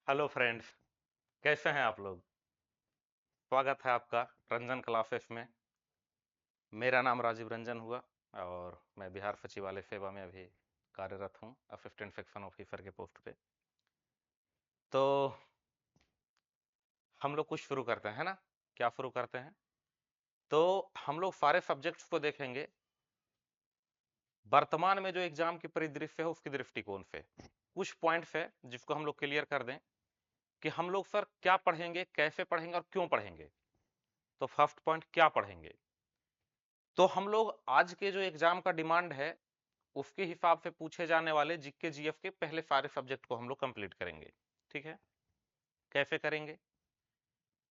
Hello friends. कैसे हैं आप लोग? स्वागत है आपका रंजन क्लासेस में। मेरा नाम राजीव रंजन हुआ और मैं बिहार सचिवालय सेवा में अभी कार्यरत हूं, असिस्टेंट सेक्शन ऑफिसर के पोस्ट पे। तो हम लोग कुछ शुरू करते हैं, है ना? क्या शुरू करते हैं? तो हम लोग सारे सब्जेक्ट्स को देखेंगे वर्तमान में जो एग्जाम की परिदृश्य है उसकी दृष्टिकोण से। कुछ पॉइंट्स है जिसको हम लोग क्लियर कर दें कि हम लोग सर क्या पढ़ेंगे, कैसे पढ़ेंगे और क्यों पढ़ेंगे। तो फर्स्ट पॉइंट, क्या पढ़ेंगे? तो हम लोग आज के जो एग्जाम का डिमांड है उसके हिसाब से पूछे जाने वाले जीके जीएफ के पहले सारे सब्जेक्ट को हम लोग कंप्लीट करेंगे। ठीक है? कैसे करेंगे?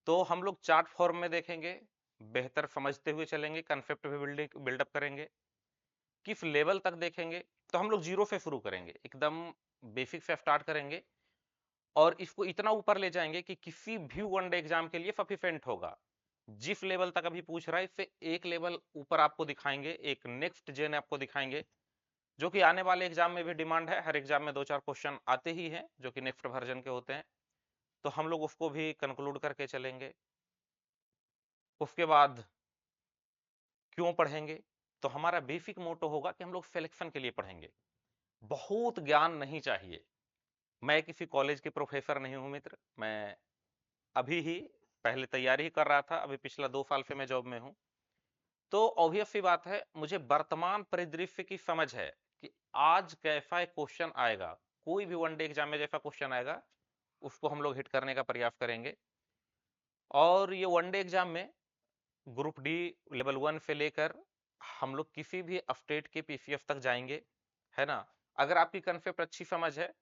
तो हम लोग चार्ट फॉर्म में देखेंगे, बेहतर समझते हुए चलेंगे, कंसेप्ट भी बिल्डअप करेंगे। किस लेवल तक देखेंगे? तो हम लोग जीरो से शुरू करेंगे, एकदम बेसिक से स्टार्ट करेंगे और इसको इतना ऊपर ले जाएंगे कि किसी भी वनडे एग्जाम के लिए सफिशिएंट होगा। जिस लेवल तक अभी पूछ रहा है इससे एक लेवल ऊपर आपको दिखाएंगे, एक नेक्स्ट जेन आपको दिखाएंगे, जो कि आने वाले एग्जाम में भी डिमांड है। हर एग्जाम में दो चार क्वेश्चन आते ही हैं जो कि नेक्स्ट वर्जन के होते हैं, तो हम लोग उसको भी कंक्लूड करके चलेंगे। उसके बाद क्यों पढ़ेंगे? तो हमारा बेसिक मोटो होगा कि हम लोग सिलेक्शन के लिए पढ़ेंगे। बहुत ज्ञान नहीं चाहिए। मैं किसी कॉलेज के प्रोफेसर नहीं हूं मित्र, मैं अभी ही पहले तैयारी ही कर रहा था, अभी पिछला 2 साल से मैं जॉब में हूं। तो ऑब्वियस सी बात है, मुझे वर्तमान परिदृश्य की समझ है कि आज कैसा क्वेश्चन आएगा। कोई भी वनडे एग्जाम में जैसा क्वेश्चन आएगा उसको हम लोग हिट करने का प्रयास करेंगे। और ये वनडे एग्जाम में ग्रुप डी लेवल 1 से लेकर हम लोग किसी भी स्टेट के पीसीएस तक जाएंगे, है ना? अगर आपकी कंसेप्ट अच्छी समझ है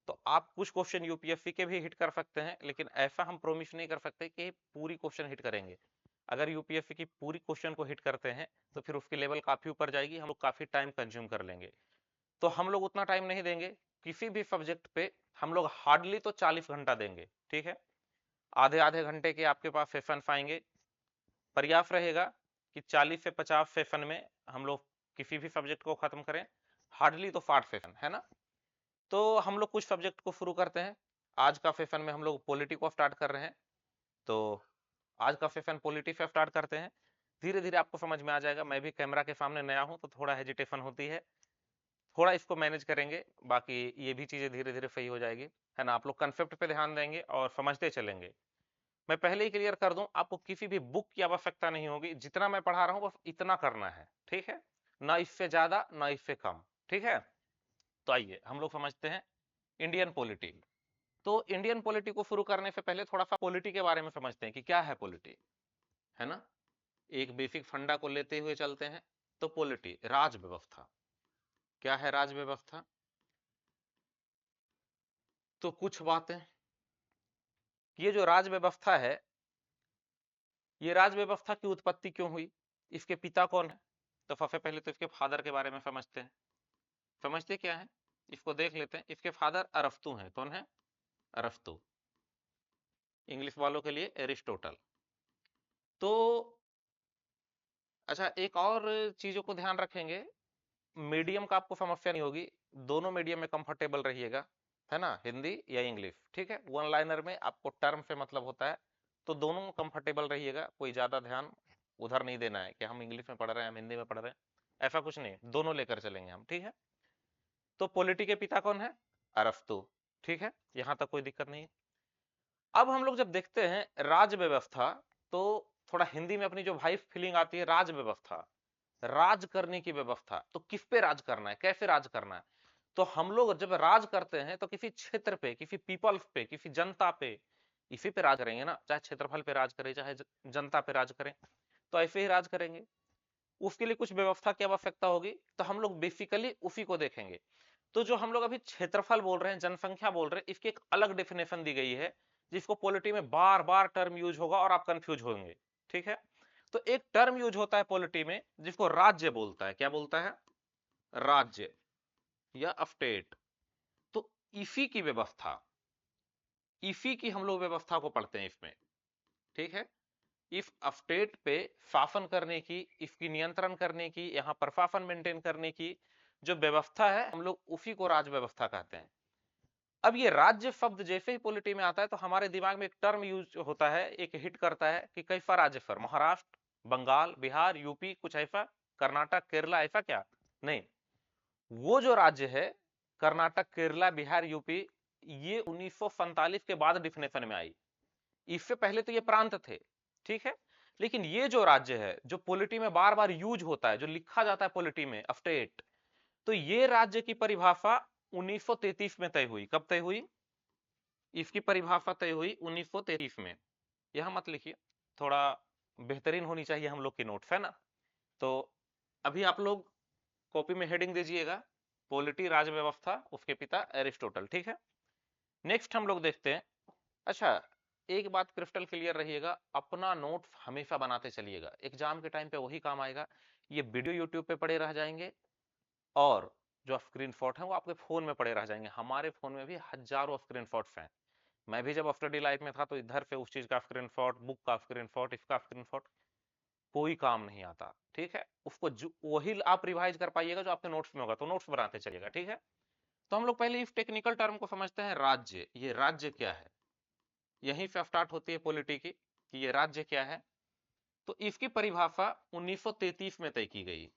तो आप कुछ क्वेश्चन यूपीएससी के भी हिट कर सकते हैं, लेकिन ऐसा हम प्रोमिस नहीं कर सकते कि पूरी क्वेश्चन हिट करेंगे। अगर यूपीएससी की पूरी क्वेश्चन को हिट करते हैं तो फिर उसकी लेवल काफी ऊपर जाएगी, हम लोग काफी टाइम कंज्यूम कर लेंगे। तो हम लोग उतना टाइम नहीं देंगे। किसी भी सब्जेक्ट पे हम लोग हार्डली तो 40 घंटा देंगे। ठीक है? आधे आधे घंटे के आपके पास सेशन आएंगे। प्रयास रहेगा कि 40 से 50 सेशन में हम लोग किसी भी सब्जेक्ट को खत्म करें। हार्डली तो 60 सेशन, है ना? तो हम लोग कुछ सब्जेक्ट को शुरू करते हैं। आज का सेशन में हम लोग पॉलिटी को स्टार्ट कर रहे हैं। तो आज का सेशन पॉलिटी से स्टार्ट करते हैं। धीरे धीरे आपको समझ में आ जाएगा, मैं भी कैमरा के सामने नया हूं तो थोड़ा हेजिटेशन होती है, थोड़ा इसको मैनेज करेंगे, बाकी ये भी चीजें धीरे धीरे सही हो जाएगी, है ना? आप लोग कंसेप्ट पे ध्यान देंगे और समझते चलेंगे। मैं पहले ही क्लियर कर दूं, आपको किसी भी बुक की आवश्यकता नहीं होगी, जितना मैं पढ़ा रहा हूं बस इतना करना है। ठीक है? ना इससे ज्यादा ना इससे कम। ठीक है? तो आइए हम लोग समझते हैं इंडियन पॉलिटी। तो इंडियन पॉलिटी को शुरू करने से पहले थोड़ा सा पॉलिटी के बारे में समझते हैं कि क्या है पॉलिटी, है ना? एक बेसिक फंडा को लेते हुए चलते हैं। तो पॉलिटी राज व्यवस्था। क्या है राज व्यवस्था? तो कुछ बातें, ये जो राज व्यवस्था है, ये राज व्यवस्था की उत्पत्ति क्यों हुई, इसके पिता कौन है? तो सबसे पहले तो इसके फादर के बारे में समझते हैं। समझते क्या है, इसको देख लेते हैं। इसके फादर अरस्तु हैं। कौन है? अरस्तु। इंग्लिश वालों के लिए एरिस्टोटल। तो अच्छा, एक और चीजों को ध्यान रखेंगे, मीडियम का आपको समस्या नहीं होगी। दोनों मीडियम में कंफर्टेबल रहिएगा, है ना? हिंदी या इंग्लिश। ठीक है? वन लाइनर में आपको टर्म से मतलब होता है, तो दोनों में कंफर्टेबल रहिएगा। कोई ज्यादा ध्यान उधर नहीं देना है कि हम इंग्लिश में पढ़ रहे हैं, हम हिंदी में पढ़ रहे हैं, ऐसा कुछ नहीं, दोनों लेकर चलेंगे हम। ठीक है? तो पॉलिटी के पिता कौन है? अरस्तु। ठीक है? यहां तक कोई दिक्कत नहीं है। अब हम लोग जब देखते हैं राज व्यवस्था, तो थोड़ा हिंदी में अपनी जो भाई फीलिंग आती है, राज व्यवस्था, राज करने की व्यवस्था। तो किस पे राज करना है, कैसे राज करना है? तो हम लोग जब राज करते हैं तो किसी क्षेत्र पे, किसी पीपल्स पे, किसी जनता पे, इसी पे राज करेंगे ना। चाहे क्षेत्रफल पे राज करें, चाहे जनता पे राज करें, तो ऐसे ही राज करेंगे। उसके लिए कुछ व्यवस्था की आवश्यकता होगी, तो हम लोग बेसिकली उसी को देखेंगे। तो जो हम लोग अभी क्षेत्रफल बोल रहे हैं, जनसंख्या बोल रहे हैं, इसकी एक अलग डेफिनेशन दी गई है, जिसको पॉलिटी में बार बार टर्म यूज होगा और आप कंफ्यूज होंगे। ठीक है? तो एक टर्म यूज होता है पॉलिटी में जिसको राज्य बोलता है। क्या बोलता है? राज्य या स्टेट। तो इसी की व्यवस्था, इसी की हम लोग व्यवस्था को पढ़ते हैं इसमें। ठीक है? इस स्टेट पे शासन करने की, इसकी नियंत्रण करने की, यहाँ प्रशासन मेंटेन करने की जो व्यवस्था है, हम लोग उसी को राज व्यवस्था कहते हैं। अब ये राज्य शब्द जैसे ही पॉलिटी में आता है तो हमारे दिमाग में एक टर्म यूज होता है, एक हिट करता है कि कैसा राज्य फर, महाराष्ट्र, बंगाल, बिहार, यूपी, कुछ ऐसा, कर्नाटक, केरला, ऐसा क्या? नहीं, वो जो राज्य है कर्नाटक, केरला, बिहार, यूपी, ये 1947 के बाद डिफिनेशन में आई। इससे पहले तो ये प्रांत थे, ठीक है, लेकिन ये जो राज्य है जो पॉलिटी में बार बार यूज होता है, जो लिखा जाता है पॉलिटी में स्टेट, तो ये राज्य की परिभाषा 1933 में तय हुई। कब तय हुई? इसकी परिभाषा तय हुई 1933 में। यह मत लिखिए, थोड़ा बेहतरीन होनी चाहिए हम लोग की नोट्स, है ना? तो अभी आप लोग कॉपी में हेडिंग दीजिएगा, पॉलिटी राज व्यवस्था, उसके पिता एरिस्टोटल, ठीक है। नेक्स्ट हम लोग देखते हैं। अच्छा, एक बात क्रिस्टल क्लियर रहिएगा, अपना नोट हमेशा बनाते चलिएगा, एग्जाम के टाइम पे वही काम आएगा। ये वीडियो यूट्यूब पे पड़े रह जाएंगे और जो स्क्रीनशॉट है वो आपके फोन में पड़े रह जाएंगे। हमारे फोन में भी हजारों स्क्रीनशॉट्स हैं। मैं भी जब स्टडी लाइफ में था तो इधर से उस चीज का स्क्रीनशॉट, बुक का स्क्रीनशॉट, इसका स्क्रीनशॉट, कोई काम नहीं आता, ठीक है। उसको वही आप रिवाइज कर पाइएगा जो आपके नोट्स में होगा, तो नोट्स बनाते चलिएगा, ठीक है। तो हम लोग पहले इस टेक्निकल टर्म को समझते हैं, राज्य। ये राज्य क्या है, यहीं से स्टार्ट होती है पॉलिटी की कि ये राज्य क्या है। तो इसकी परिभाषा 1933 में तय की गई।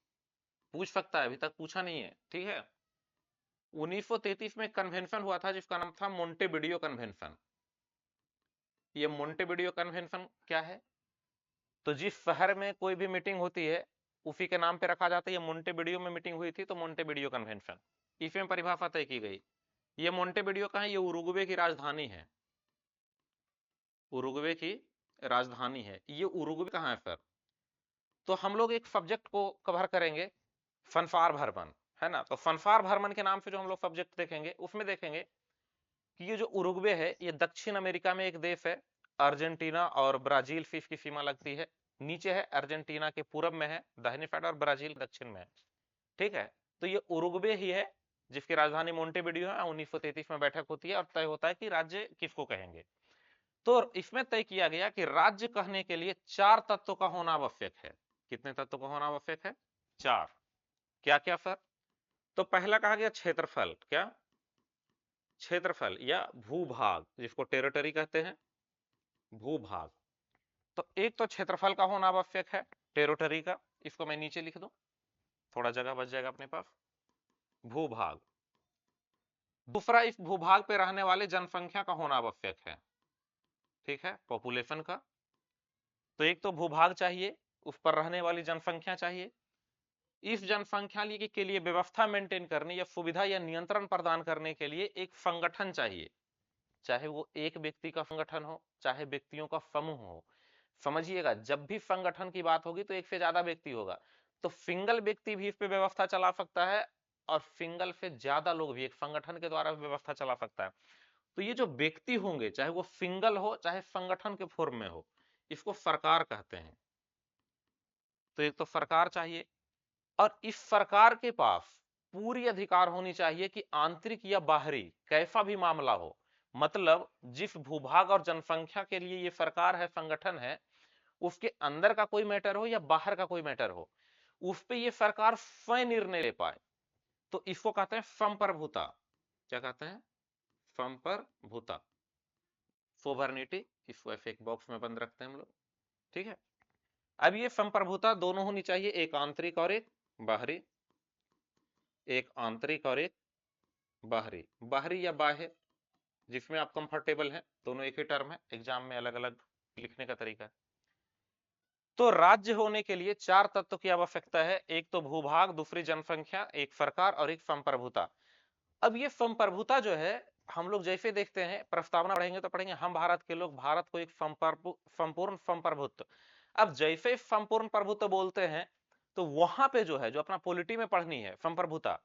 पूछ सकता है, अभी तक पूछा नहीं है, ठीक है। 1933 में कन्वेंशन हुआ था जिसका नाम था मोंटेविडियो कन्वेंशन। ये मोंटेविडियो कन्वेंशन क्या है? तो जिस शहर में कोई भी मीटिंग होती है उसी के नाम पे रखा जाता है। ये मोंटेविडियो में मीटिंग हुई थी तो मोंटेविडियो कन्वेंशन, इसमें परिभाषा तय की गई। ये मोंटेविडियो कहाँ है? ये उरुग्वे की राजधानी है, उरुग्वे की राजधानी है। ये उरुग्वे कहाँ है सर? तो हम लोग एक सब्जेक्ट को कवर करेंगे, फनफार भरमन, है ना। तो फनफार भरमन के नाम से जो हम लोग सब्जेक्ट देखेंगे उसमें देखेंगे कि ये जो उरुग्वे है ये दक्षिण अमेरिका में एक देश है। अर्जेंटीना और ब्राजील से इसकी सीमा लगती है। नीचे है अर्जेंटीना के पूरब में है दाहिने साइड, और ब्राजील दक्षिण में है, ठीक है। तो ये उरुग्वे ही है जिसकी राजधानी मोंटेविडियो है। 1933 में बैठक होती है और तय होता है कि राज्य किसको कहेंगे। तो इसमें तय किया गया कि राज्य कहने के लिए 4 तत्वों का होना आवश्यक है। कितने तत्वों का होना आवश्यक है? 4। क्या क्या सर? तो पहला कहा गया क्षेत्रफल। क्या? क्षेत्रफल या भूभाग, जिसको टेरिटरी कहते हैं, भूभाग। तो एक तो क्षेत्रफल का होना आवश्यक है, टेरिटरी का। इसको मैं नीचे लिख दूं, थोड़ा जगह बच जाएगा अपने पास। भूभाग। दूसरा, इस भूभाग पे रहने वाले जनसंख्या का होना आवश्यक है, ठीक है, पॉपुलेशन का। तो एक तो भूभाग चाहिए, उस पर रहने वाली जनसंख्या चाहिए। इस जनसंख्या के लिए व्यवस्था मेंटेन करने या सुविधा या नियंत्रण प्रदान करने के लिए एक संगठन चाहिए, चाहे वो एक व्यक्ति का संगठन हो चाहे व्यक्तियों का समूह हो। समझिएगा, जब भी संगठन की बात होगी तो एक से ज्यादा व्यक्ति होगा। तो सिंगल व्यक्ति भी इस पे व्यवस्था चला सकता है और सिंगल से ज्यादा लोग भी एक संगठन के द्वारा व्यवस्था चला सकता है। तो ये जो व्यक्ति होंगे, चाहे वो सिंगल हो चाहे संगठन के फॉर्म में हो, इसको सरकार कहते हैं। तो एक तो सरकार चाहिए, और इस सरकार के पास पूरी अधिकार होनी चाहिए कि आंतरिक या बाहरी कैसा भी मामला हो, मतलब जिस भूभाग और जनसंख्या के लिए ये सरकार है, संगठन है, उसके अंदर का कोई मैटर हो या बाहर का कोई मैटर हो, उस पे ये सरकार स्वयं निर्णय ले पाए। तो इसको कहते हैं संप्रभुता। क्या कहते हैं? संप्रभुता, सोवर्निटी। इसको ऐसे एक बॉक्स में बंद रखते हैं हम लोग, ठीक है। अब ये संप्रभुता दोनों होनी चाहिए, एक आंतरिक और एक बाहरी। एक आंतरिक और एक बाहरी। बाहरी या बाह्य, जिसमें आप कंफर्टेबल हैं, दोनों एक ही टर्म है, एग्जाम में अलग अलग लिखने का तरीका है। तो राज्य होने के लिए 4 तत्व की आवश्यकता है, एक तो भूभाग, दूसरी जनसंख्या, एक सरकार और एक संप्रभुता। अब ये संप्रभुता जो है, हम लोग जैसे देखते हैं, प्रस्तावना पढ़ेंगे तो पढ़ेंगे हम भारत के लोग भारत को एक संपूर्ण संप्रभुत्व। अब जैसे संपूर्ण प्रभुत्व बोलते हैं तो वहां पे जो है, जो अपना पॉलिटी में पढ़नी है संप्रभुता,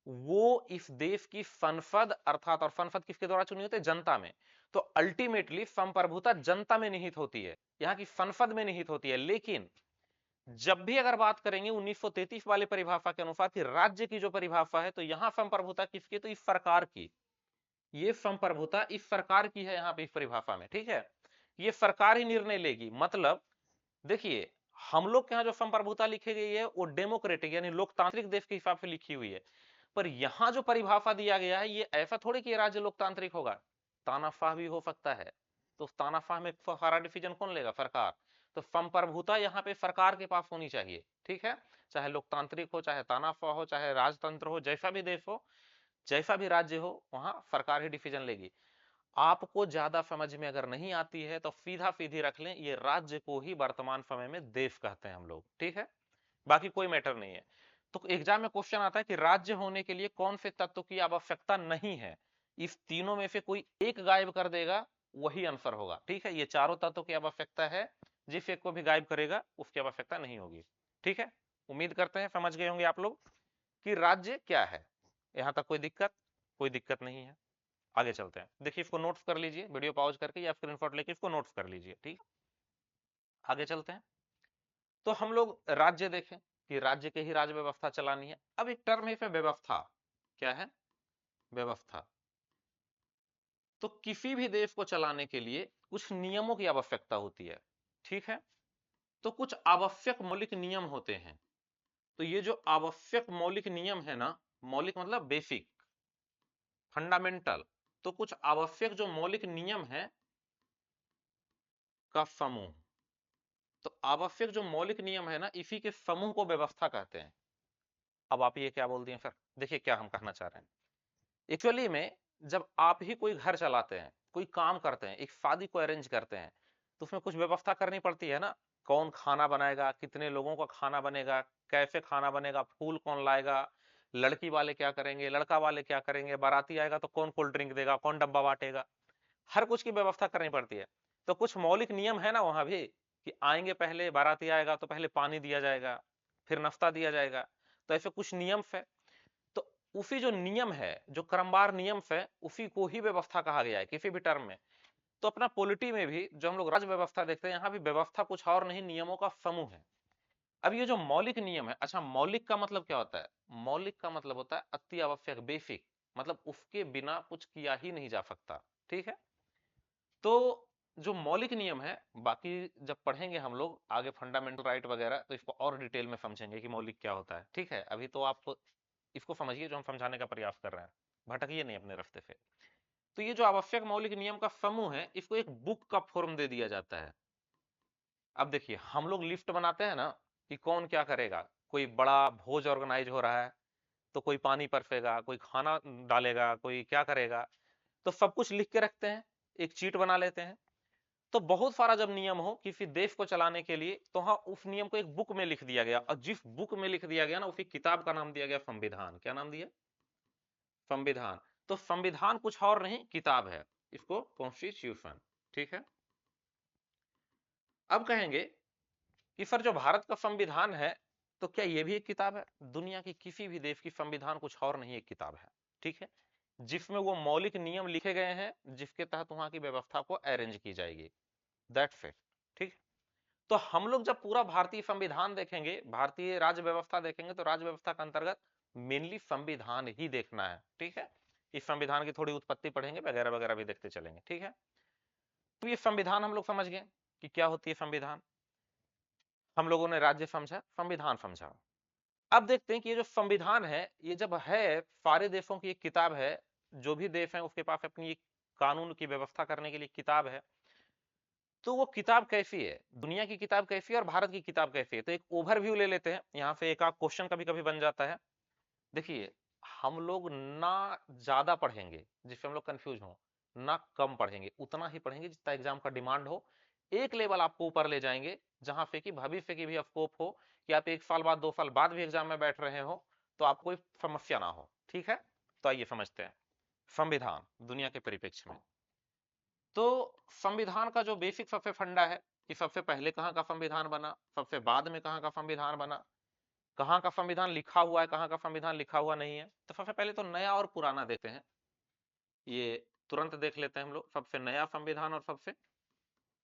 वो इस देश की संसद, अर्थात, और संसद किसके द्वारा चुनी होती है? जनता में। तो अल्टीमेटली संप्रभुता जनता में निहित होती है, यहाँ की संसद में निहित होती है। लेकिन जब भी अगर बात करेंगे 1933 वाले परिभाषा के अनुसार कि राज्य की जो परिभाषा है, तो यहां संप्रभुता किसकी? तो इस सरकार की। ये संप्रभुता इस सरकार की है यहाँ पे, इस परिभाषा में, ठीक है। ये सरकार ही निर्णय लेगी। मतलब देखिए, हम लोग के यहाँ जो संप्रभुता लिखी गई है वो डेमोक्रेटिक यानी लोकतांत्रिक देश के हिसाब से लिखी हुई है। पर यहां जो परिभाषा दिया गया है ये ऐसा थोड़ी कि राज्य लोकतांत्रिक होगा, तानाशाह भी हो सकता है। तो तानाशाह में सारा डिसीजन कौन लेगा? सरकार। तो संप्रभुता यहाँ पे सरकार के पास होनी चाहिए, ठीक है, चाहे लोकतांत्रिक हो, चाहे तानाशाह हो, चाहे राजतंत्र हो, जैसा भी देश हो, जैसा भी राज्य हो, वहां सरकार ही डिसीजन लेगी। आपको ज्यादा समझ में अगर नहीं आती है तो सीधा सीधी रख लें, ये राज्य को ही वर्तमान समय में देश कहते हैं हम लोग, ठीक है, बाकी कोई मैटर नहीं है। तो एग्जाम में क्वेश्चन आता है कि राज्य होने के लिए कौन से तत्व की आवश्यकता नहीं है, इस तीनों में से कोई एक गायब कर देगा, वही आंसर होगा, ठीक है। ये चारों तत्वों की आवश्यकता है, जिस एक को भी गायब करेगा उसकी आवश्यकता नहीं होगी, ठीक है। उम्मीद करते हैं समझ गए होंगे आप लोग कि राज्य क्या है। यहां तक कोई दिक्कत? कोई दिक्कत नहीं है। आगे चलते हैं, देखिए इसको नोट्स कर लीजिए, वीडियो पॉज करके या स्क्रीनशॉट लेके इसको नोट्स कर लीजिए, ठीक। आगे चलते हैं, तो हम लोग राज्य देखें कि राज्य के ही राज्य व्यवस्था चलानी है। अब एक टर्म है व्यवस्था, क्या है? व्यवस्था। तो किसी भी देश को चलाने के लिए कुछ नियमों की आवश्यकता होती है, ठीक है। तो कुछ आवश्यक मौलिक नियम होते हैं। तो ये जो आवश्यक मौलिक नियम है ना, मौलिक मतलब बेसिक, फंडामेंटल, तो कुछ आवश्यक जो मौलिक नियम है का समूह। तो आवश्यक जो मौलिक नियम है ना, इसी के समूह को व्यवस्था कहते हैं। अब आप ये क्या बोल दिए सर? देखिए क्या हम कहना चाह रहे हैं। एक्चुअली में जब आप ही कोई घर चलाते हैं, कोई काम करते हैं, एक शादी को अरेंज करते हैं, तो उसमें कुछ व्यवस्था करनी पड़ती है ना। कौन खाना बनाएगा, कितने लोगों का खाना बनेगा, कैसे खाना बनेगा, फूल कौन लाएगा, लड़की वाले क्या करेंगे, लड़का वाले क्या करेंगे, बाराती आएगा तो कौन कोल्ड ड्रिंक देगा, कौन डब्बा बांटेगा, हर कुछ की व्यवस्था करनी पड़ती है। तो कुछ मौलिक नियम है ना वहां भी, कि आएंगे, पहले बाराती आएगा तो पहले पानी दिया जाएगा, फिर नाश्ता दिया जाएगा। तो ऐसे कुछ नियम है। तो उसी जो नियम है, जो क्रमवार नियम है, उसी को ही व्यवस्था कहा गया है किसी भी टर्म में। तो अपना पॉलिटी में भी जो हम लोग राज्य व्यवस्था देखते हैं, यहाँ भी व्यवस्था कुछ और नहीं, नियमों का समूह है। अब ये जो मौलिक नियम है, अच्छा मौलिक का मतलब क्या होता है? मौलिक का मतलब होता है अति आवश्यक, बेसिक, मतलब उसके बिना कुछ किया ही नहीं जा सकता, ठीक है। तो जो मौलिक नियम है, बाकी जब पढ़ेंगे हम लोग आगे फंडामेंटल राइट वगैरह, तो इसको और डिटेल में समझेंगे कि मौलिक क्या होता है, ठीक है। अभी तो आप इसको समझिए जो हम समझाने का प्रयास कर रहे हैं, भटकिए नहीं अपने रास्ते से। तो ये जो आवश्यक मौलिक नियम का समूह है, इसको एक बुक का फॉर्म दे दिया जाता है। अब देखिए हम लोग लिस्ट बनाते हैं ना कि कौन क्या करेगा, कोई बड़ा भोज ऑर्गेनाइज हो रहा है तो कोई पानी परसेगा, कोई खाना डालेगा, कोई क्या करेगा, तो सब कुछ लिख के रखते हैं, एक चीट बना लेते हैं। तो बहुत सारा जब नियम हो किसी देश को चलाने के लिए, तो हाँ उस नियम को एक बुक में लिख दिया गया, और जिस बुक में लिख दिया गया ना, उसी किताब का नाम दिया गया संविधान। क्या नाम दिया? संविधान। तो संविधान कुछ और नहीं, किताब है, इसको कॉन्स्टिट्यूशन, ठीक है। अब कहेंगे कि सर जो भारत का संविधान है, तो क्या ये भी एक किताब है? दुनिया की किसी भी देश की संविधान कुछ और नहीं, एक किताब है, ठीक है, जिसमें वो मौलिक नियम लिखे गए हैं जिसके तहत वहां की व्यवस्था को अरेंज की जाएगी, दैट्स इट, ठीक। तो हम लोग जब पूरा भारतीय संविधान देखेंगे, भारतीय राज्य व्यवस्था देखेंगे, तो राज्य व्यवस्था के अंतर्गत मेनली संविधान ही देखना है, ठीक है। इस संविधान की थोड़ी उत्पत्ति पढ़ेंगे, वगैरह वगैरह भी देखते चलेंगे, ठीक है। तो ये संविधान हम लोग समझ गए कि क्या होती है संविधान। हम लोगों ने राज्य समझा, संविधान समझा। अब देखते हैं कि ये जो संविधान है, ये जब है सारे देशों की एक किताब है, जो भी देश है उसके पास अपनी एक कानून की व्यवस्था करने के लिए किताब है, तो वो किताब कैसी है, दुनिया की किताब कैसी है और भारत की किताब कैसी है। तो एक ओवरव्यू ले लेते हैं, यहाँ से एक आध क्वेश्चन कभी कभी बन जाता है। देखिए हम लोग ना ज्यादा पढ़ेंगे जिससे हम लोग कंफ्यूज हो, ना कम पढ़ेंगे, उतना ही पढ़ेंगे जितना एग्जाम का डिमांड हो। एक लेवल आपको ऊपर ले जाएंगे जहां पे कि भविष्य की भी स्कोप हो, कि आप 1 साल बाद 2 साल बाद भी एग्जाम में बैठ रहे हो तो आपको कोई समस्या ना हो, ठीक है। तो आइए समझते हैं संविधान दुनिया के परिप्रेक्ष्य में। तो संविधान का जो बेसिक सबसे फंडा है कि सबसे पहले कहाँ का संविधान बना, सबसे बाद में कहाँ का संविधान बना, कहाँ का संविधान लिखा हुआ है, कहाँ का संविधान लिखा हुआ नहीं है। तो सबसे पहले तो नया और पुराना देखते हैं, ये तुरंत देख लेते हैं हम लोग, सबसे नया संविधान और सबसे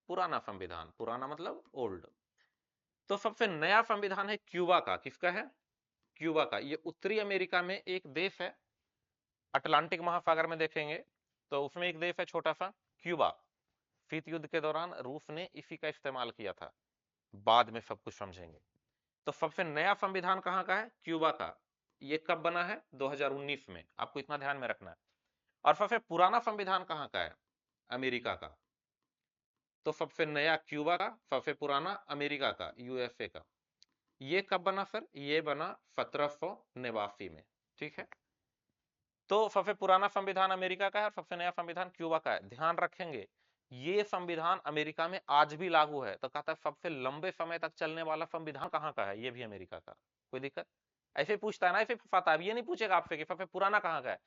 पुराना संविधान। पुराना मतलब ओल्ड। तो सबसे नया संविधान है क्यूबा का। किसका है? क्यूबा का। ये उत्तरी अमेरिका में एक देश है, अटलांटिक महासागर में देखेंगे तो उसमें एक देश है छोटा सा, क्यूबा। शीत युद्ध के दौरान रूस ने इसी का इस्तेमाल किया था, बाद में सब कुछ समझेंगे। तो सबसे नया संविधान कहाँ का है? क्यूबा का। ये कब बना है? 2019 में, आपको इतना ध्यान में रखना है। और सबसे पुराना संविधान कहाँ का है? अमेरिका का। तो सबसे नया क्यूबा का, सबसे पुराना अमेरिका का, यूएसए का। ये कब बना सर? ये बना 1789 में, ठीक है। तो सबसे पुराना संविधान अमेरिका का है और सबसे नया संविधान क्यूबा का है। ध्यान रखेंगे ये संविधान अमेरिका में आज भी लागू है। तो कहता है सबसे लंबे समय तक चलने वाला संविधान कहाँ का है? ये भी अमेरिका का। कोई दिक्कत? ऐसे पूछता है ना, ऐसे फंसाता है। ये नहीं पूछेगा आपसे कि सबसे पुराना कहाँ का है।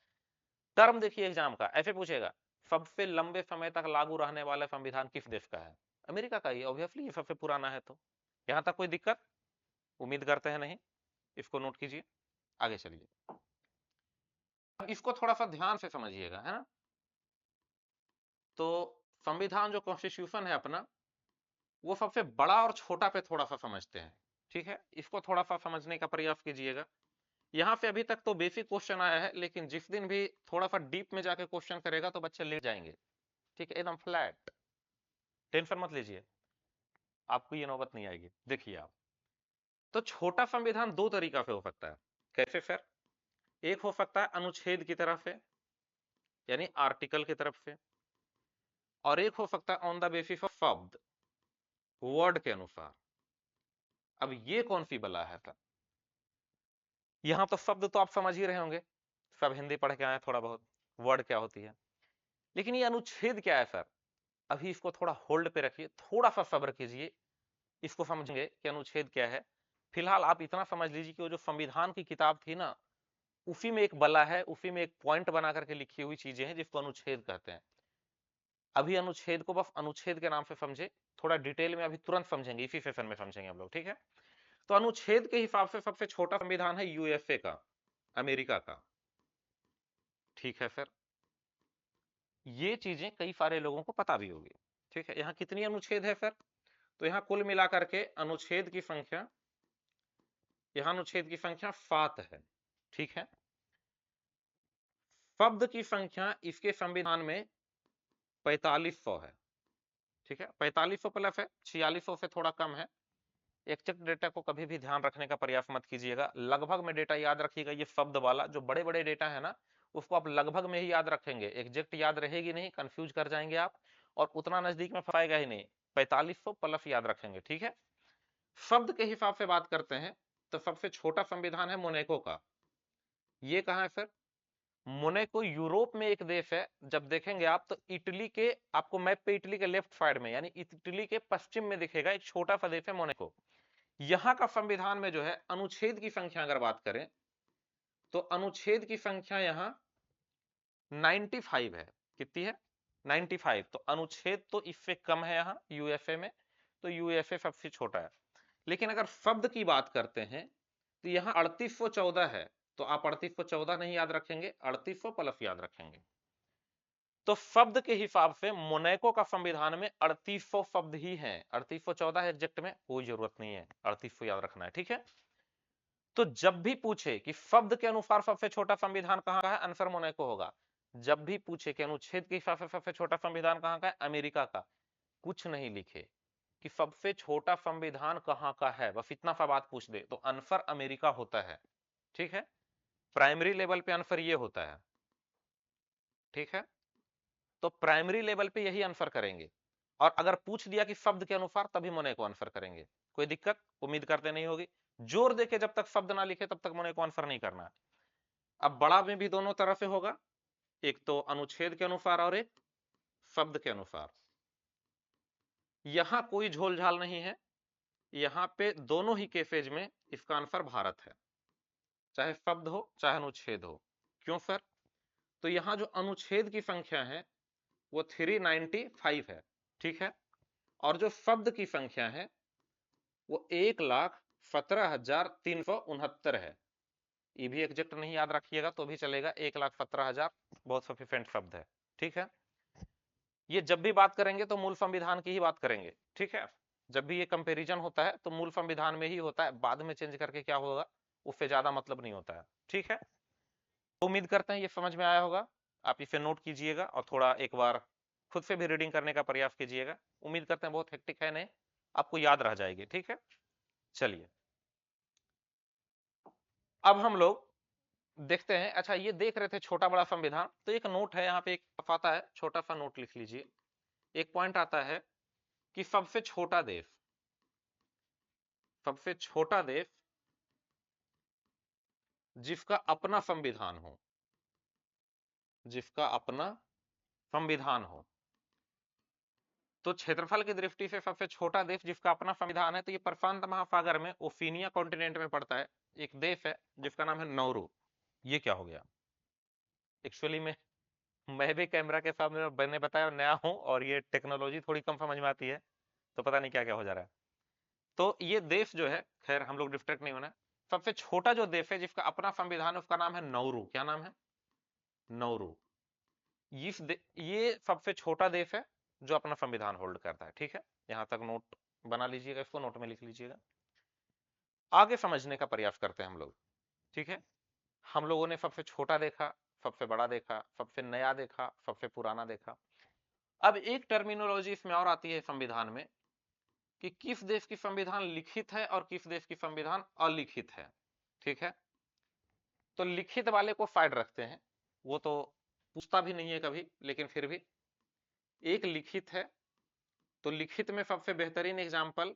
टर्म देखिए एग्जाम का, ऐसे पूछेगा सबसे लंबे समय तक लागू रहने वाला संविधान किस देश का है? अमेरिका का ही, ऑब्वियसली ये सबसे पुराना है। तो यहां तक कोई दिक्कत? उम्मीद करते हैं नहीं। इसको नोट कीजिए, आगे चलिए। अब इसको थोड़ा सा ध्यान से समझिएगा, है ना। तो संविधान जो कॉन्स्टिट्यूशन है अपना, वो सबसे बड़ा और छोटा पे थोड़ा सा समझते हैं, ठीक है। इसको थोड़ा सा समझने का प्रयास कीजिएगा। यहाँ पे अभी तक तो बेसिक क्वेश्चन आया है, लेकिन जिस दिन भी थोड़ा सा डीप में जाके क्वेश्चन करेगा तो बच्चे लेट जाएंगे, ठीक है, एकदम फ्लैट। टेंशन मत लीजिए, आपको ये नौबत नहीं आएगी। देखिए आप, तो छोटा संविधान दो तरीका से हो सकता है। कैसे सर? एक हो सकता है अनुच्छेद की तरफ से, यानी आर्टिकल की तरफ से, और एक हो सकता है ऑन द बेसिस ऑफ शब्द, वर्ड के अनुसार। अब ये कौन सी बला है सर? यहां तो शब्द तो आप समझ ही रहे होंगे, सब हिंदी पढ़ के आए थोड़ा बहुत, वर्ड क्या होती है। लेकिन ये अनुच्छेद क्या है सर? अभी इसको थोड़ा होल्ड पे रखिए, थोड़ा सा सब्र कीजिए, इसको समझेंगे कि अनुच्छेद क्या है। फिलहाल आप इतना समझ लीजिए कि वो जो संविधान की किताब थी ना, उसी में एक बला है, उसी में एक पॉइंट बना करके लिखी हुई चीजें हैं जिसको अनुच्छेद कहते हैं। अभी अनुच्छेद को बस अनुच्छेद के नाम से समझे, थोड़ा डिटेल में अभी तुरंत समझेंगे, इसी सेशन में समझेंगे हम लोग, ठीक है। तो अनुच्छेद के हिसाब से सबसे छोटा संविधान है यूएसए का, अमेरिका का, ठीक है सर। ये चीजें कई सारे लोगों को पता भी होगी, ठीक है। यहाँ कितनी अनुच्छेद है सर? तो यहाँ कुल मिलाकर के अनुच्छेद की संख्या, यहाँ अनुच्छेद की संख्या 7 है, ठीक है। शब्द की संख्या इसके संविधान में 4500 है, ठीक है। 4500 प्लस है 4600 से थोड़ा कम है। एग्जैक्ट डेटा को कभी भी ध्यान रखने का प्रयास मत कीजिएगा, लगभग में डेटा याद रखिएगा। ये शब्द वाला जो बड़े बड़े डेटा है ना, उसको आप लगभग में ही याद रखेंगे, एग्जैक्ट याद रहेगी नहीं, कंफ्यूज कर जाएंगे आप, और उतना नजदीक में फंसाएगा ही नहीं। 4500 प्लस याद रखेंगे, ठीक है। शब्द के हिसाब से बात करते हैं तो सबसे छोटा संविधान है मोनेको का। ये कहां है सर? मोनेको यूरोप में एक देश है। जब देखेंगे आप तो इटली के, आपको मैप पे इटली के लेफ्ट साइड में, यानी इटली के पश्चिम में दिखेगा एक छोटा सा देश है मोनेको। यहां का संविधान में जो है अनुच्छेद की संख्या अगर बात करें तो अनुच्छेद की संख्या यहां 95 है। कितनी है? 95। तो अनुच्छेद तो इससे कम है यहाँ यूएसए में, तो यूएसए सबसे छोटा है। लेकिन अगर शब्द की बात करते हैं तो यहाँ 3814 है। तो आप 3814 नहीं याद रखेंगे, 3800 प्लस याद रखेंगे। तो शब्द के हिसाब से मोनेको का संविधान में 3800 शब्द ही हैं। 3814 एग्जैक्ट में कोई जरूरत नहीं है, 3800 याद रखना है, ठीक है। तो जब भी पूछे कि शब्द के अनुसार सबसे छोटा संविधान कहाँ का है, आंसर मोनेको होगा। जब भी पूछे कि अनुच्छेद के हिसाब से सबसे छोटा संविधान कहाँ का है, अमेरिका का, कुछ नहीं लिखे कि सबसे छोटा संविधान कहाँ का है, बस इतना सा बात पूछ दे तो आंसर अमेरिका होता है, ठीक है। प्राइमरी लेवल पे आंसर ये होता है, ठीक है। तो प्राइमरी लेवल पे यही आंसर करेंगे, और अगर पूछ दिया कि शब्द के अनुसार, तभी मोनेको आंसर करेंगे। कोई दिक्कत? उम्मीद करते नहीं होगी। जोर देके जब तक शब्द ना लिखे तब तक मोनेको आंसर नहीं करना है। अब बड़ा में भी दोनों तरह से होगा, एक तो अनुच्छेद के अनुसार और एक शब्द के अनुसार। यहां कोई झोलझाल नहीं है, यहां पे दोनों ही केसेज में इसका आंसर भारत है, चाहे शब्द हो चाहे अनुच्छेद हो। क्यों सर? तो यहां जो अनुच्छेद की संख्या है वो 395 है, ठीक है। और जो शब्द की संख्या है वो 1,17,369 है। ये भी एग्जैक्ट नहीं याद रखिएगा तो भी चलेगा, 1,17,000 बहुत सफिशिएंट शब्द है, ठीक है। ये जब भी बात करेंगे तो मूल संविधान की ही बात करेंगे, ठीक है। जब भी ये कंपैरिजन होता है तो मूल संविधान में ही होता है, बाद में चेंज करके क्या होगा उससे ज्यादा मतलब नहीं होता है, ठीक है। तो उम्मीद करते हैं ये समझ में आया होगा। आप इसे नोट कीजिएगा और थोड़ा एक बार खुद से भी रीडिंग करने का प्रयास कीजिएगा। उम्मीद करते हैं बहुत हेक्टिक है नहीं, आपको याद रह जाएगी, ठीक है। चलिए अब हम लोग देखते हैं। अच्छा, ये देख रहे थे छोटा बड़ा संविधान, तो एक नोट है यहाँ पे, एक आता है, छोटा सा नोट लिख लीजिए। एक पॉइंट आता है कि सबसे छोटा देश जिसका अपना संविधान हो, जिसका अपना संविधान हो। तो क्षेत्रफल की दृष्टि से सबसे छोटा देश जिसका अपना संविधान है, तो ये प्रशांत महासागर में ओशिनिया कॉन्टिनेंट में पड़ता है। एक देश है जिसका नाम है नौरू। ये क्या हो गया? एक्चुअली में मैं भी कैमरा के सामने, मैंने बताया नया हूं, और ये टेक्नोलॉजी थोड़ी कम समझ में आती है, तो पता नहीं क्या क्या हो जा रहा है। तो ये देश जो है, खैर हम लोग डिस्ट्रैक्ट नहीं होना। सबसे छोटा जो देश है जिसका अपना संविधान है, उसका नाम है नौरू। क्या नाम है? नौरू। ये सबसे छोटा देश है जो अपना संविधान होल्ड करता है। ठीक है, यहां तक नोट बना लीजिएगा, इसको नोट में लिख लीजिएगा। आगे समझने का प्रयास करते हैं हम लोग। ठीक है, हम लोगों ने सबसे छोटा देखा, सबसे बड़ा देखा, सबसे नया देखा, सबसे पुराना देखा। अब एक टर्मिनोलॉजी इसमें और आती है संविधान में, कि किस देश की संविधान लिखित है और किस देश की संविधान अलिखित है। ठीक है, तो लिखित वाले को साइड रखते हैं, वो तो पूछता भी नहीं है कभी, लेकिन फिर भी एक लिखित है। तो लिखित में सबसे बेहतरीन एग्जाम्पल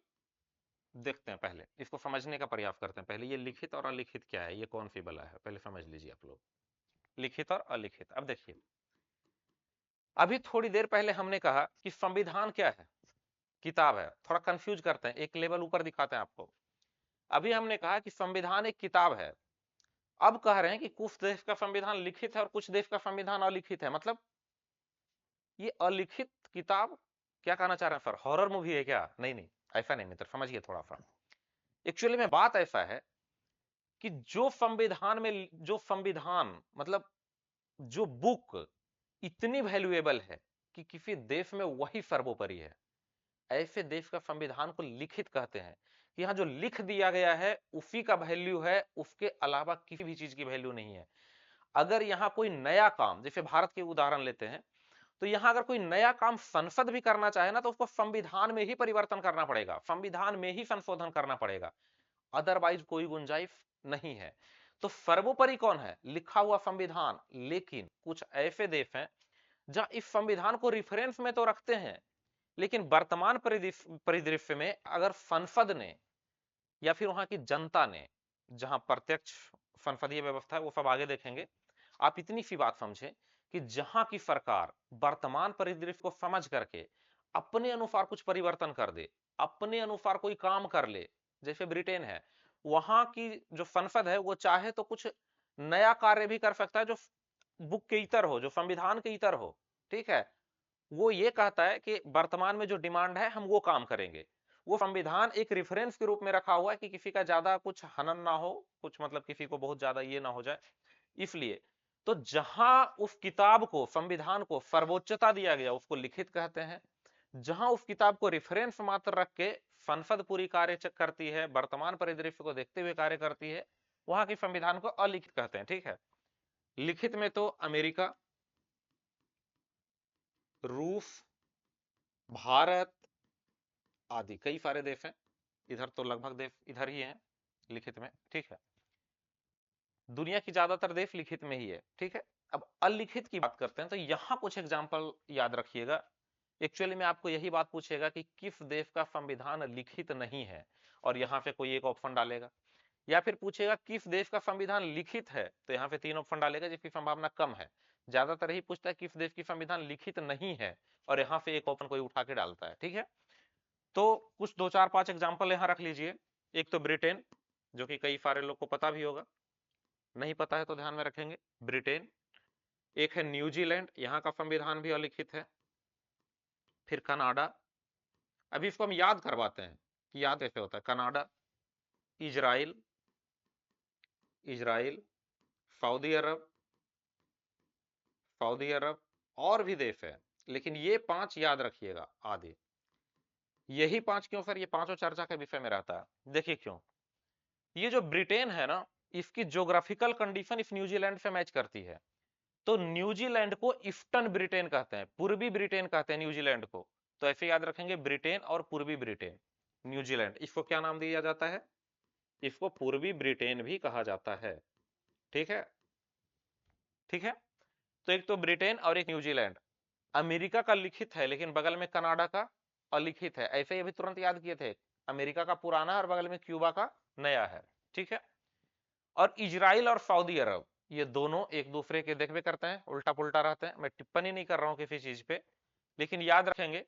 देखते हैं, पहले इसको समझने का प्रयास करते हैं। पहले ये लिखित और अलिखित क्या है, ये कौन सी बला है, पहले समझ लीजिए आप लोग, लिखित और अलिखित। अब देखिए, अभी थोड़ी देर पहले हमने कहा कि संविधान क्या है? किताब है। थोड़ा कंफ्यूज करते हैं, एक लेवल ऊपर दिखाते हैं आपको। अभी हमने कहा कि संविधान एक किताब है, अब कह रहे हैं कि कुछ देश का संविधान लिखित है और कुछ देश का संविधान अलिखित है। मतलब ये अलिखित किताब, क्या कहना चाह रहे हैं सर, हॉरर मूवी है क्या? नहीं नहीं, ऐसा नहीं मित्र, समझिए थोड़ा सा। एक्चुअली में बात ऐसा है कि जो संविधान मतलब जो बुक इतनी वैल्यूएबल है कि किसी देश में वही सर्वोपरि है, ऐसे देश का संविधान को लिखित कहते हैं। कि यहाँ जो लिख दिया गया है उसी का वैल्यू है, उसके अलावा किसी भी चीज की वैल्यू नहीं है। अगर यहाँ कोई नया काम, जैसे भारत के उदाहरण लेते हैं, तो यहाँ अगर कोई नया काम संसद भी करना चाहे ना, तो उसको संविधान में ही परिवर्तन करना पड़ेगा, संविधान में ही संशोधन करना पड़ेगा, अदरवाइज कोई गुंजाइश नहीं है। तो सर्वोपरि कौन है? लिखा हुआ संविधान। लेकिन कुछ ऐसे देश हैं जहां इस संविधान को रिफरेंस में तो रखते हैं, लेकिन वर्तमान परिदृश्य में अगर संसद ने या फिर वहां की जनता ने, जहां प्रत्यक्ष संसदीय व्यवस्था है वो सब आगे देखेंगे, आप इतनी सी बात समझे कि जहां की सरकार वर्तमान परिदृश्य को समझ करके अपने अनुसार कुछ परिवर्तन कर दे, अपने अनुसार कोई काम कर ले, जैसे ब्रिटेन है, वहां की जो संसद है वो चाहे तो कुछ नया कार्य भी कर सकता है जो बुक के इतर हो, जो संविधान के इतर हो। ठीक है, वो ये कहता है कि वर्तमान में जो डिमांड है हम वो काम करेंगे। वो संविधान एक रेफरेंस के रूप में रखा हुआ है कि किसी का ज्यादा कुछ हनन ना हो, कुछ मतलब किसी को बहुत ज्यादा ये ना हो जाए, इसलिए। तो जहां उस किताब को, संविधान को सर्वोच्चता दिया गया उसको लिखित कहते हैं। जहां उस किताब को रेफरेंस मात्र रख के संसद पूरी कार्य करती है, वर्तमान परिदृश्य को देखते हुए कार्य करती है, वहां के संविधान को अलिखित कहते हैं। ठीक है, लिखित में तो अमेरिका, रूस, भारत आदि कई सारे देश हैं। इधर तो लगभग देश इधर ही हैं लिखित में। ठीक है, दुनिया की ज्यादातर देश लिखित में ही है। ठीक है, अब अलिखित की बात करते हैं, तो यहां कुछ एग्जांपल याद रखिएगा। एक्चुअली में आपको यही बात पूछेगा कि किस देश का संविधान लिखित नहीं है, और यहां पे कोई एक ऑप्शन डालेगा, या फिर पूछेगा किस देश का संविधान लिखित है, तो यहाँ पे 3 ऑप्शन डालेगा जिसकी संभावना कम है। ज्यादातर ही पूछता है किस देश की संविधान लिखित नहीं है, और यहाँ से एक ऑप्शन कोई उठा के डालता है। ठीक है, तो कुछ 2 4 5 एग्जाम्पल यहाँ रख लीजिए। एक तो ब्रिटेन, जो कि कई सारे लोग को पता भी होगा, नहीं पता है तो ध्यान में रखेंगे, ब्रिटेन। एक है न्यूजीलैंड, यहाँ का संविधान भी अलिखित है। फिर कनाडा, अभी इसको हम याद करवाते हैं कि याद कैसे होता है। कनाडा, इजराइल, इजराइल, सऊदी अरब, सऊदी अरब, और भी देश है, लेकिन ये 5 याद रखिएगा आदि। यही 5 क्यों सर? ये पांचों चर्चा के विषय में रहता है। देखिए क्यों, ये जो ब्रिटेन है ना, इसकी ज्योग्राफिकल कंडीशन इस न्यूजीलैंड से मैच करती है। तो न्यूजीलैंड को ईस्टर्न ब्रिटेन कहते हैं, पूर्वी ब्रिटेन कहते हैं न्यूजीलैंड को। तो ऐसे याद रखेंगे, ब्रिटेन और पूर्वी ब्रिटेन, न्यूजीलैंड, इसको क्या नाम दिया जाता है? इसको पूर्वी ब्रिटेन भी कहा जाता है। ठीक है, ठीक है। तो एक तो ब्रिटेन और एक न्यूजीलैंड, अमेरिका का लिखित है लेकिन बगल में कनाडा का अलिखित है, ऐसे ही अभी तुरंत याद किए थे, अमेरिका का पुराना और बगल में क्यूबा का नया है, ठीक है। और इजराइल और सऊदी अरब ये दोनों एक दूसरे के देखबे करते हैं, उल्टा पुल्टा रहते हैं। मैं टिप्पणी नहीं कर रहा हूं किसी चीज पे, लेकिन याद रखेंगे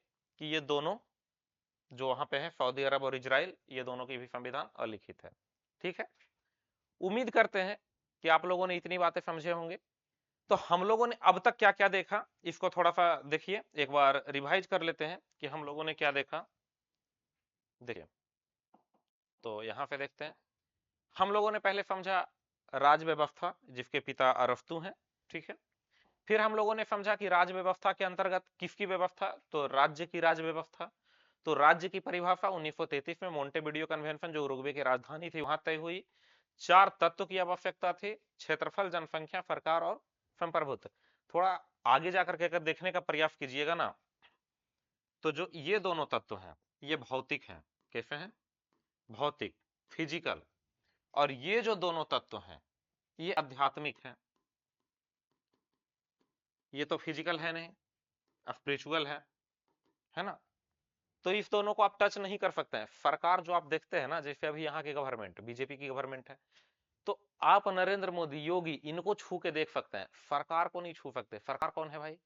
कि ये दोनों जो वहां पे है, सऊदी अरब और इजराइल, ये दोनों की भी संविधान अलिखित है, ठीक है। उम्मीद करते हैं कि आप लोगों ने इतनी बातें समझे होंगे। तो हम लोगों ने अब तक क्या क्या देखा, इसको थोड़ा सा देखिए, एक बार रिवाइज कर लेते हैं कि हम लोगों ने क्या देखा। देखिए, तो यहां पे देखते हैं, हम लोगों ने पहले समझा राज व्यवस्था जिसके पिता अरस्तु हैं, ठीक है। फिर हम लोगों ने समझा कि राज व्यवस्था के अंतर्गत किसकी व्यवस्था, तो राज्य की राज व्यवस्था। तो राज्य की परिभाषा 1933 में मोंटेविडियो कन्वेंशन जो उरुग्वे की राजधानी थी वहां तय हुई। 4 तत्व की आवश्यकता थी, क्षेत्रफल, जनसंख्या, सरकार और संप्रभुत्व। थोड़ा आगे जाकर के अगर देखने का प्रयास कीजिएगा ना, तो जो ये दोनों तत्व हैं ये भौतिक हैं। कैसे हैं? भौतिक, फिजिकल। और ये जो दोनों तत्व हैं ये आध्यात्मिक हैं। ये तो फिजिकल है नहीं, स्पिरिचुअल है ना। तो इस दोनों को आप टच नहीं कर सकते हैं। सरकार जो आप देखते हैं ना, जैसे अभी यहाँ की गवर्नमेंट बीजेपी की गवर्नमेंट है, तो आप नरेंद्र मोदी, योगी, इनको छू के देख सकते हैं, सरकार को नहीं छू सकते। सरकार कौन है भाई?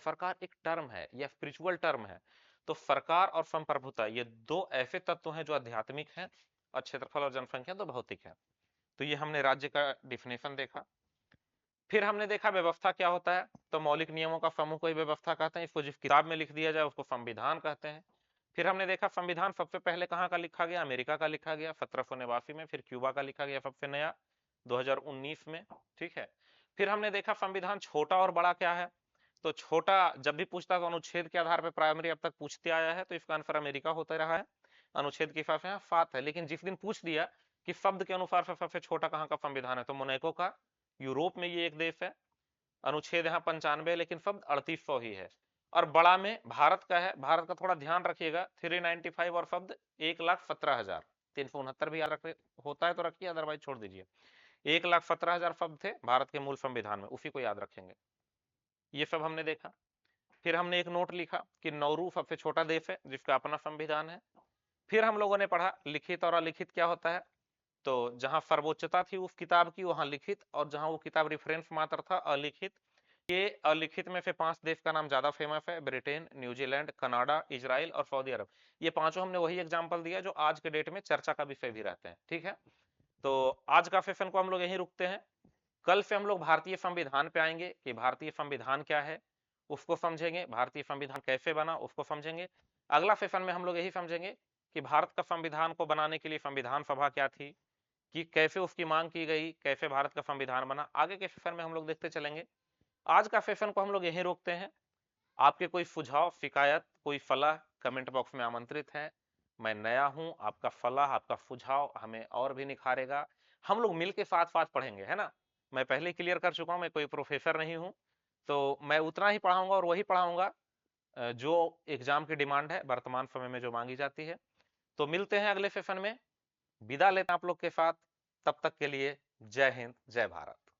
सरकार एक टर्म है या स्पिरिचुअल टर्म है। तो सरकार और संप्रभुता ये दो ऐसे तत्व हैं जो आध्यात्मिक हैं, और क्षेत्रफल और जनसंख्या तो भौतिक है। तो ये हमने राज्य का डिफिनेशन देखा। फिर हमने देखा व्यवस्था क्या होता है, तो मौलिक नियमों का समूह को ही व्यवस्था कहते हैं। इसको जिस किताब में लिख दिया जाए उसको संविधान कहते हैं। फिर हमने देखा संविधान सबसे पहले कहाँ का लिखा गया, अमेरिका का लिखा गया 1789 में। फिर क्यूबा का लिखा गया सबसे नया 2019 में, ठीक है। फिर हमने देखा संविधान छोटा और बड़ा क्या है। तो छोटा जब भी पूछता तो अनुच्छेद के आधार पर प्राइमरी अब तक पूछते आया है, तो इसका आंसर अमेरिका होता रहा है। अनुच्छेद के हिसाब से 7 है, लेकिन जिस दिन पूछ दिया कि शब्द के अनुसार से सबसे छोटा कहाँ का संविधान है, तो मोनाको का, यूरोप में ये एक देश है। अनुच्छेद यहाँ 95, लेकिन शब्द 3800 ही है। और बड़ा में भारत का है, भारत का थोड़ा ध्यान रखिएगा 395 और शब्द 1,17,000। 369 भी याद रख होता है तो रखिए, अदरवाइज छोड़ दीजिए। 1,17,000 शब्द थे भारत के मूल संविधान में, उसी को याद रखेंगे। ये सब हमने देखा। फिर हमने एक नोट लिखा कि नौरू सबसे छोटा देश है जिसका अपना संविधान है। फिर हम लोगों ने पढ़ा लिखित और अलिखित क्या होता है। तो जहां सर्वोच्चता थी उस किताब की वहां लिखित, और जहां वो किताब रिफरेंस मात्र था अलिखित। ये अलिखित में से 5 देश का नाम ज्यादा फेमस है, ब्रिटेन, न्यूजीलैंड, कनाडा, इजराइल और सऊदी अरब। ये पांचों हमने वही एग्जांपल दिया जो आज के डेट में चर्चा का विषय भी रहते हैं, ठीक है। तो आज का सेशन को हम लोग यहीं रुकते हैं। कल से हम लोग भारतीय संविधान पे आएंगे कि भारतीय संविधान क्या है, उसको समझेंगे। भारतीय संविधान कैसे बना उसको समझेंगे। अगला सेशन में हम लोग यही समझेंगे कि भारत का संविधान को बनाने के लिए संविधान सभा क्या थी, कि कैसे उसकी मांग की गई, कैसे भारत का संविधान बना। आगे के सेशन में हम लोग देखते चलेंगे। आज का सेशन को हम लोग यहीं रोकते हैं। आपके कोई सुझाव, शिकायत, कोई सलाह कमेंट बॉक्स में आमंत्रित है। मैं नया हूं, आपका सलाह, आपका सुझाव हमें और भी निखारेगा। हम लोग मिलके साथ साथ पढ़ेंगे, है ना। मैं पहले क्लियर कर चुका हूं, मैं कोई प्रोफेसर नहीं हूं। तो मैं उतना ही पढ़ाऊंगा और वही पढ़ाऊंगा जो एग्जाम की डिमांड है वर्तमान समय में जो मांगी जाती है। तो मिलते हैं अगले सेशन में। विदा लेते हैं आप लोग के साथ। तब तक के लिए जय हिंद, जय भारत।